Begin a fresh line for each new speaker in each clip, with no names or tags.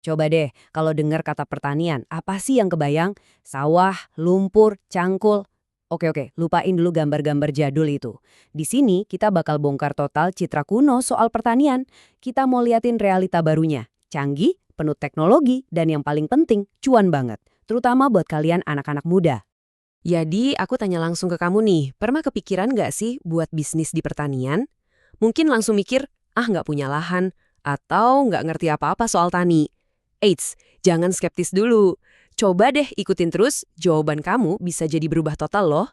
Coba deh, kalau dengar kata pertanian, apa sih yang kebayang? Sawah, lumpur, cangkul. Oke, lupain dulu gambar-gambar jadul itu. Di sini kita bakal bongkar total citra kuno soal pertanian. Kita mau liatin realita barunya. Canggih, penuh teknologi, dan yang paling penting, cuan banget. Terutama buat kalian anak-anak muda.
Jadi, aku tanya langsung ke kamu nih, pernah kepikiran nggak sih buat bisnis di pertanian? Mungkin langsung mikir, nggak punya lahan, atau nggak ngerti apa-apa soal tani. Eits, jangan skeptis dulu. Coba deh ikutin terus, jawaban kamu bisa jadi berubah total loh.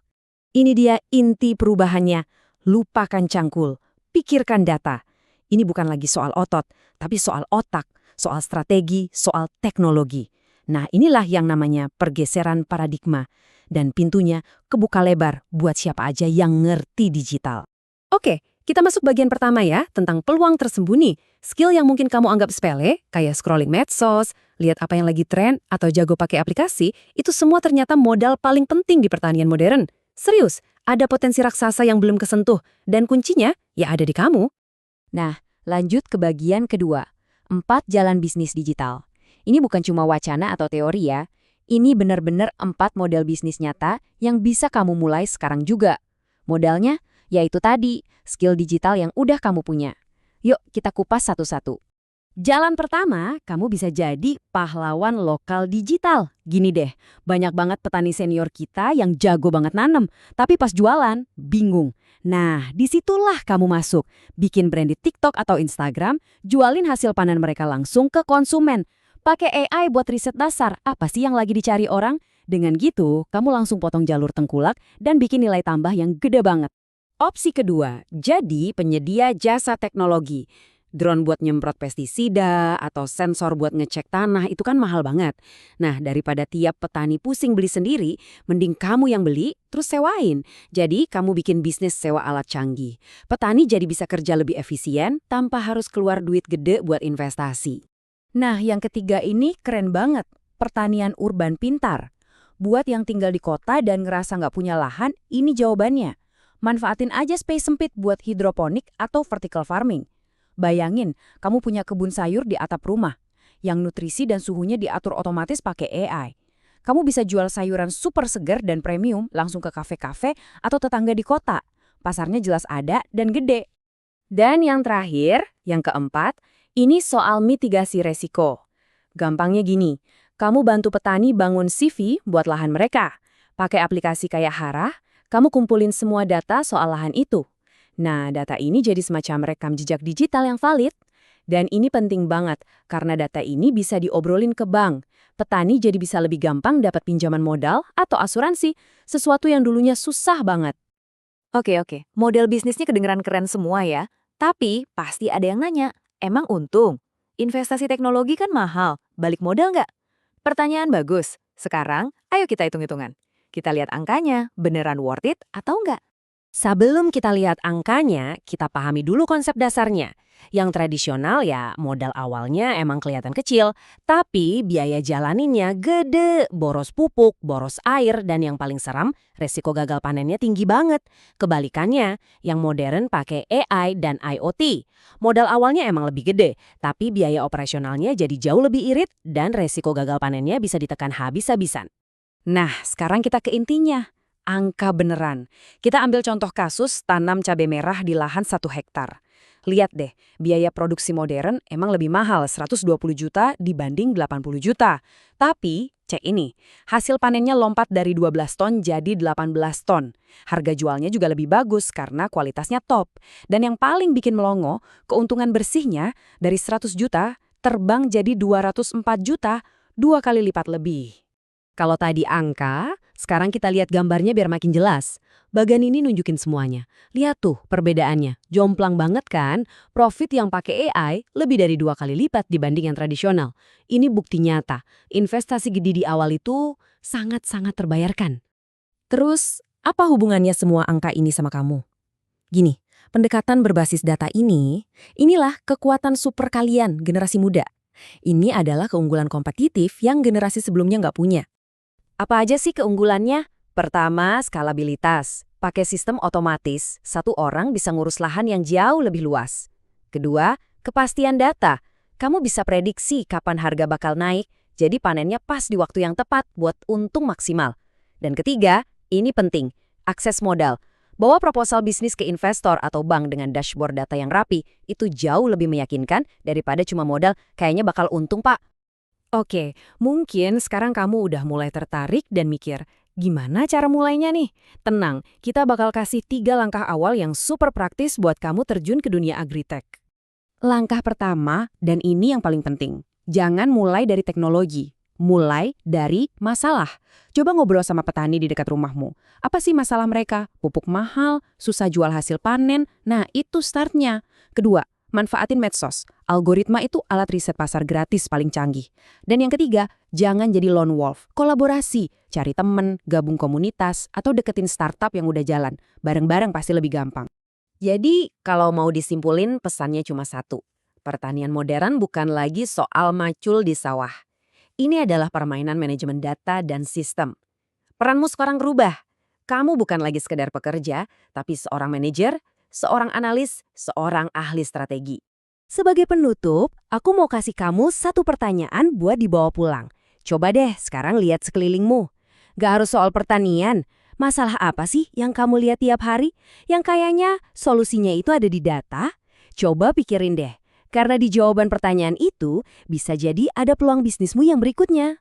Ini dia inti perubahannya. Lupakan cangkul, pikirkan data. Ini bukan lagi soal otot, tapi soal otak, soal strategi, soal teknologi. Nah, inilah yang namanya pergeseran paradigma. Dan pintunya kebuka lebar buat siapa aja yang ngerti digital. Oke, kita masuk bagian pertama ya, tentang peluang tersembunyi. Skill yang mungkin kamu anggap sepele, kayak scrolling medsos, lihat apa yang lagi tren, atau jago pakai aplikasi, itu semua ternyata modal paling penting di pertanian modern. Serius, ada potensi raksasa yang belum kesentuh, dan kuncinya ya ada di kamu.
Nah, lanjut ke bagian kedua. 4 jalan bisnis digital. Ini bukan cuma wacana atau teori ya. Ini benar-benar 4 model bisnis nyata yang bisa kamu mulai sekarang juga. Modalnya, yaitu tadi, skill digital yang udah kamu punya. Yuk, kita kupas satu-satu.
Jalan pertama, kamu bisa jadi pahlawan lokal digital. Gini deh, banyak banget petani senior kita yang jago banget nanem, tapi pas jualan, bingung. Nah, disitulah kamu masuk. Bikin brand di TikTok atau Instagram, jualin hasil panen mereka langsung ke konsumen. Pakai AI buat riset dasar, apa sih yang lagi dicari orang? Dengan gitu, kamu langsung potong jalur tengkulak dan bikin nilai tambah yang gede banget. Opsi kedua, jadi penyedia jasa teknologi. Drone buat nyemprot pestisida atau sensor buat ngecek tanah itu kan mahal banget. Nah, daripada tiap petani pusing beli sendiri, mending kamu yang beli terus sewain. Jadi, kamu bikin bisnis sewa alat canggih. Petani jadi bisa kerja lebih efisien tanpa harus keluar duit gede buat investasi. Nah, yang ketiga ini keren banget. Pertanian urban pintar. Buat yang tinggal di kota dan ngerasa nggak punya lahan, ini jawabannya. Manfaatin aja space sempit buat hidroponik atau vertical farming. Bayangin, kamu punya kebun sayur di atap rumah, yang nutrisi dan suhunya diatur otomatis pakai AI. Kamu bisa jual sayuran super segar dan premium langsung ke kafe-kafe atau tetangga di kota. Pasarnya jelas ada dan gede. Dan yang terakhir, yang keempat, ini soal mitigasi resiko. Gampangnya gini, kamu bantu petani bangun CV buat lahan mereka. Pakai aplikasi kayak Hara, kamu kumpulin semua data soal lahan itu. Nah, data ini jadi semacam rekam jejak digital yang valid. Dan ini penting banget, karena data ini bisa diobrolin ke bank. Petani jadi bisa lebih gampang dapat pinjaman modal atau asuransi, sesuatu yang dulunya susah banget.
Oke, model bisnisnya kedengeran keren semua ya. Tapi pasti ada yang nanya, emang untung? Investasi teknologi kan mahal, balik modal nggak? Pertanyaan bagus. Sekarang, ayo kita hitung-hitungan. Kita lihat angkanya, beneran worth it atau nggak?
Sebelum kita lihat angkanya, kita pahami dulu konsep dasarnya. Yang tradisional ya modal awalnya emang kelihatan kecil, tapi biaya jalaninnya gede, boros pupuk, boros air, dan yang paling seram, resiko gagal panennya tinggi banget. Kebalikannya, yang modern pakai AI dan IoT. Modal awalnya emang lebih gede, tapi biaya operasionalnya jadi jauh lebih irit dan resiko gagal panennya bisa ditekan habis-habisan. Nah, sekarang kita ke intinya. Angka beneran. Kita ambil contoh kasus tanam cabai merah di lahan 1 hektar. Lihat deh, biaya produksi modern emang lebih mahal 120 juta dibanding 80 juta. Tapi, cek ini, hasil panennya lompat dari 12 ton jadi 18 ton. Harga jualnya juga lebih bagus karena kualitasnya top. Dan yang paling bikin melongo, keuntungan bersihnya dari 100 juta terbang jadi 204 juta, 2 kali lipat lebih. Kalau tadi angka, sekarang kita lihat gambarnya biar makin jelas. Bagian ini nunjukin semuanya. Lihat tuh perbedaannya. Jomplang banget kan? Profit yang pakai AI lebih dari 2 kali lipat dibanding yang tradisional. Ini bukti nyata. Investasi gede di awal itu sangat-sangat terbayarkan. Terus, apa hubungannya semua angka ini sama kamu? Gini, pendekatan berbasis data inilah kekuatan super kalian, generasi muda. Ini adalah keunggulan kompetitif yang generasi sebelumnya nggak punya. Apa aja sih keunggulannya? Pertama, skalabilitas. Pakai sistem otomatis, satu orang bisa ngurus lahan yang jauh lebih luas. Kedua, kepastian data. Kamu bisa prediksi kapan harga bakal naik, jadi panennya pas di waktu yang tepat buat untung maksimal. Dan ketiga, ini penting, akses modal. Bawa proposal bisnis ke investor atau bank dengan dashboard data yang rapi, itu jauh lebih meyakinkan daripada cuma modal kayaknya bakal untung, Pak.
Oke, mungkin sekarang kamu udah mulai tertarik dan mikir, gimana cara mulainya nih? Tenang, kita bakal kasih 3 langkah awal yang super praktis buat kamu terjun ke dunia agritech.
Langkah pertama, dan ini yang paling penting, jangan mulai dari teknologi. Mulai dari masalah. Coba ngobrol sama petani di dekat rumahmu. Apa sih masalah mereka? Pupuk mahal, susah jual hasil panen. Nah, itu startnya. Kedua, manfaatin medsos. Algoritma itu alat riset pasar gratis paling canggih. Dan yang ketiga, jangan jadi lone wolf. Kolaborasi, cari temen, gabung komunitas, atau deketin startup yang udah jalan. Bareng-bareng pasti lebih gampang.
Jadi, kalau mau disimpulin, pesannya cuma satu. Pertanian modern bukan lagi soal macul di sawah. Ini adalah permainan manajemen data dan sistem. Peranmu sekarang berubah. Kamu bukan lagi sekedar pekerja, tapi seorang manajer, seorang analis, seorang ahli strategi.
Sebagai penutup, aku mau kasih kamu satu pertanyaan buat dibawa pulang. Coba deh sekarang lihat sekelilingmu. Gak harus soal pertanian. Masalah apa sih yang kamu lihat tiap hari? Yang kayaknya solusinya itu ada di data? Coba pikirin deh. Karena di jawaban pertanyaan itu, bisa jadi ada peluang bisnismu yang berikutnya.